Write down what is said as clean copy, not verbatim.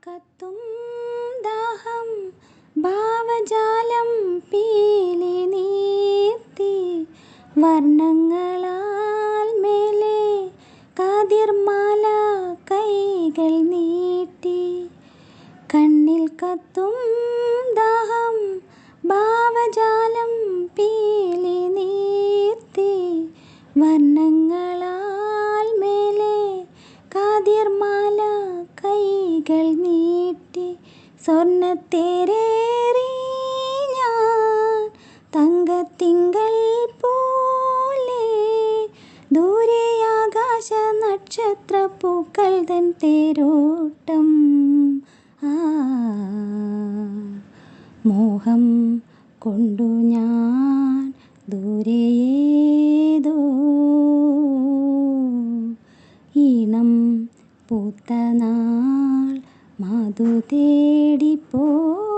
കത്തും ദാഹം ഭാവജാലം പീലി നീർത്തി വർണ്ണങ്ങളാൽ മേലെ കതിർമാല കൈകൾ നീട്ടി കണ്ണിൽ കത്തും ദാഹം ഭാവജാലം പീലി നീർത്തി വർണ്ണങ്ങളാൽ മേലെ കതിർമാല കൈകൾ നീട്ടി സ്വർണ്ണത്തേരേറി ഞാൻ തങ്കത്തിങ്കൾ പോലെ ദൂരെ ആകാശ നക്ഷത്രപ്പൂക്കൾ തൻ തേരോട്ടം മോഹം കൊണ്ടു ഞാൻ ദൂരെയേതോ ഈണം പൂത്ത നാൾ മധു തേടിപ്പോയി.